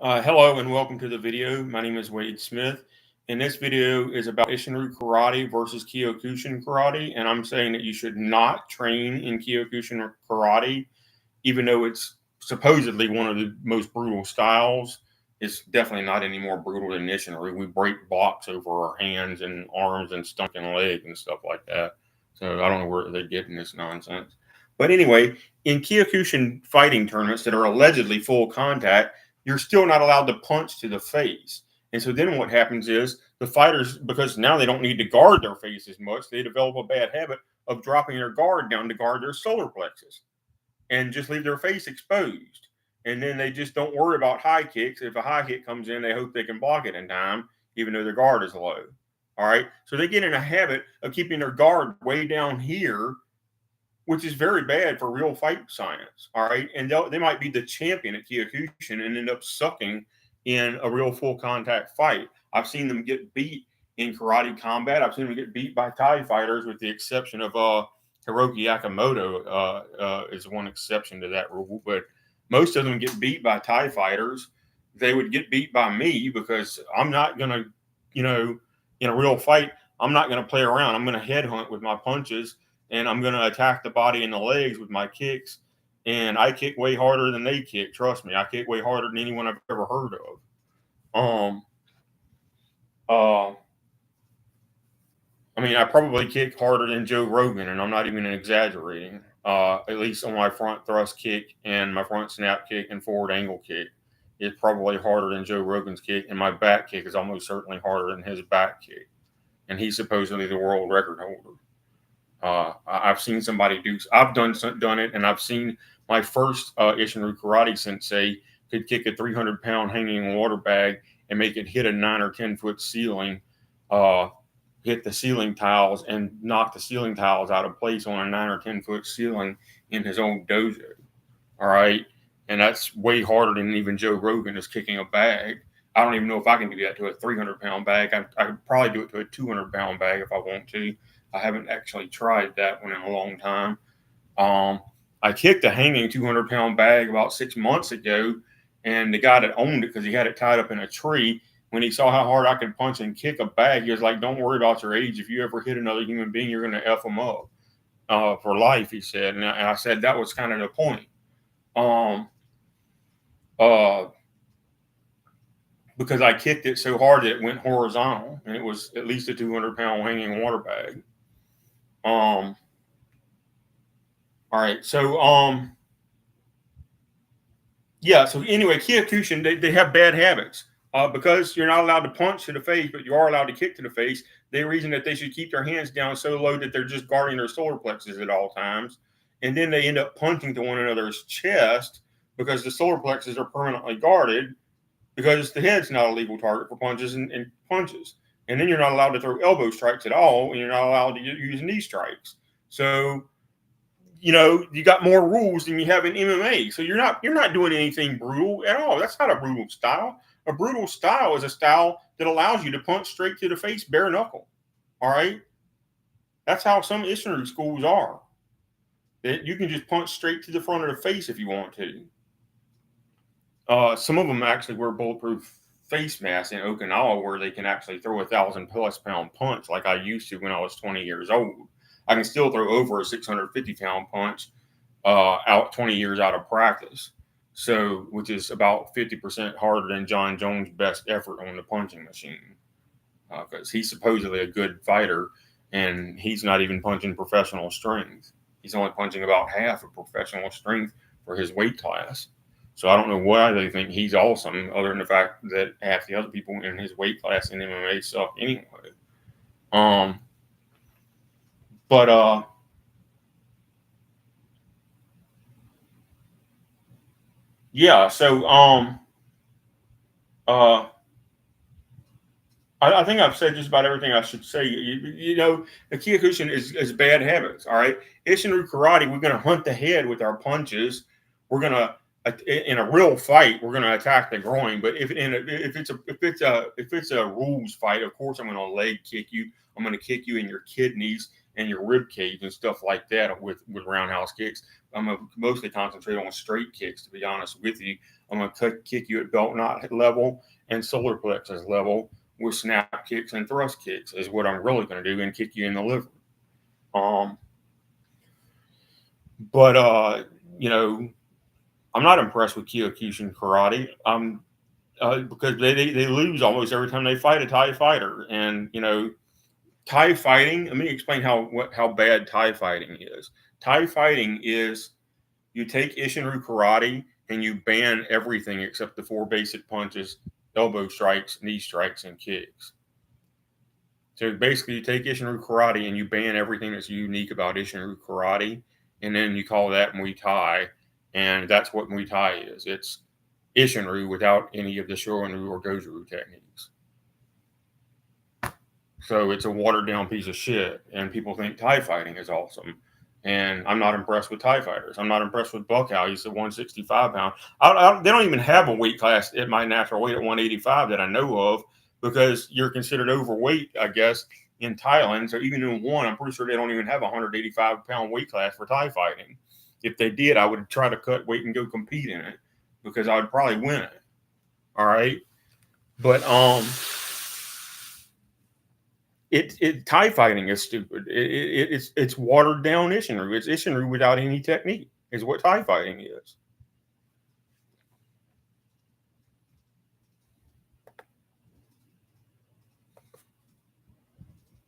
Hello and welcome to the video. My name is Wade Smith, and this video is about Isshinryu Karate versus Kyokushin Karate. And I'm saying that you should not train in Kyokushin Karate, even though it's supposedly one of the most brutal styles. It's definitely not any more brutal than Isshinryu. We break blocks over our hands and arms and stomach and leg and stuff like that. So I don't know where they're getting this nonsense. But anyway, in Kyokushin fighting tournaments that are allegedly full contact, you're still not allowed to punch to the face. And so then what happens is the fighters, because now they don't need to guard their face as much, they develop a bad habit of dropping their guard down to guard their solar plexus and just leave their face exposed. And then they just don't worry about high kicks. If a high kick comes in, they hope they can block it in time, even though their guard is low. All right. So they get in a habit of keeping their guard way down here, which is very bad for real fight science. All right. And they might be the champion at Kyokushin and end up sucking in a real full contact fight. I've seen them get beat in karate combat. I've seen them get beat by Thai fighters, with the exception of Hiroki Yakamoto is one exception to that rule. But most of them get beat by Thai fighters. They would get beat by me because I'm not going to, in a real fight, I'm not going to play around. I'm going to headhunt with my punches, and I'm going to attack the body and the legs with my kicks. And I kick way harder than they kick. Trust me, I kick way harder than anyone I've ever heard of. I probably kick harder than Joe Rogan, and I'm not even exaggerating. At least on my front thrust kick and my front snap kick and forward angle kick is probably harder than Joe Rogan's kick, and my back kick is almost certainly harder than his back kick. And he's supposedly the world record holder. I've seen somebody I've done it, and I've seen my first Isshinryu Karate sensei could kick a 300-pound hanging water bag and make it hit a 9 or 10-foot ceiling, hit the ceiling tiles and knock the ceiling tiles out of place on a 9 or 10-foot ceiling in his own dojo. All right. And that's way harder than even Joe Rogan is kicking a bag. I don't even know if I can do that to a 300-pound bag. I could probably do it to a 200-pound bag if I want to. I haven't actually tried that one in a long time. I kicked a hanging 200-pound bag about 6 months ago, and the guy that owned it, because he had it tied up in a tree, when he saw how hard I could punch and kick a bag, he was like, "Don't worry about your age. If you ever hit another human being, you're going to F them up for life," he said. And I said that was kind of the point. Because I kicked it so hard that it went horizontal, and it was at least a 200-pound hanging water bag. All right. So, yeah. So anyway, Kyokushin, they have bad habits. Because you're not allowed to punch to the face, but you are allowed to kick to the face. The reason that they should keep their hands down so low that they're just guarding their solar plexus at all times. And then they end up punching to one another's chest because the solar plexus are permanently guarded, because the head's not a legal target for punches and punches. And then you're not allowed to throw elbow strikes at all, and you're not allowed to use knee strikes. So, you got more rules than you have in MMA. So you're not doing anything brutal at all. That's not a brutal style. A brutal style is a style that allows you to punch straight to the face, bare knuckle. All right? That's how some Isshinryu schools are. That you can just punch straight to the front of the face if you want to. Some of them actually wear bulletproof face masks in Okinawa, where they can actually throw 1,000+ pound punch like I used to when I was 20 years old. I can still throw over a 650-pound punch out 20 years out of practice. So, which is about 50% harder than John Jones' best effort on the punching machine, because he's supposedly a good fighter, and he's not even punching professional strength. He's only punching about half of professional strength for his weight class. So I don't know why they think he's awesome, other than the fact that half the other people in his weight class in MMA suck anyway. Yeah. So I think I've said just about everything I should say. The Kyokushin is bad habits. All right, Isshinryu Karate, we're going to hunt the head with our punches. We're going to, in a real fight, we're going to attack the groin. But if it's a rules fight, of course I'm going to leg kick you. I'm going to kick you in your kidneys and your rib cage and stuff like that with roundhouse kicks. I'm going to mostly concentrate on straight kicks, to be honest with you. I'm going to kick you at belt knot level and solar plexus level with snap kicks and thrust kicks is what I'm really going to do, and kick you in the liver. But you know, I'm not impressed with Kyokushin Karate. Because they lose almost every time they fight a Thai fighter, and you know, Thai fighting. Let me explain how bad Thai fighting is. Thai fighting is you take Isshinryu Karate and you ban everything except the 4 basic punches, elbow strikes, knee strikes, and kicks. So basically, you take Isshinryu Karate and you ban everything that's unique about Isshinryu Karate, and then you call that Muay Thai, and that's what Muay Thai is. It's Isshinryu without any of the Shorin-ryu or Goju-ryu techniques. So it's a watered down piece of shit, and people think Thai fighting is awesome. And I'm not impressed with Thai fighters. I'm not impressed with Buckhow. He's at 165 pound. They don't even have a weight class at my natural weight at 185 that I know of, because you're considered overweight, I guess, in Thailand. So even in one, I'm pretty sure they don't even have a 185 pound weight class for Thai fighting. If they did, I would try to cut weight and go compete in it, because I would probably win it. All right. But Thai fighting is stupid. It's watered down Isshinryu. It's Isshinryu without any technique is what Thai fighting is.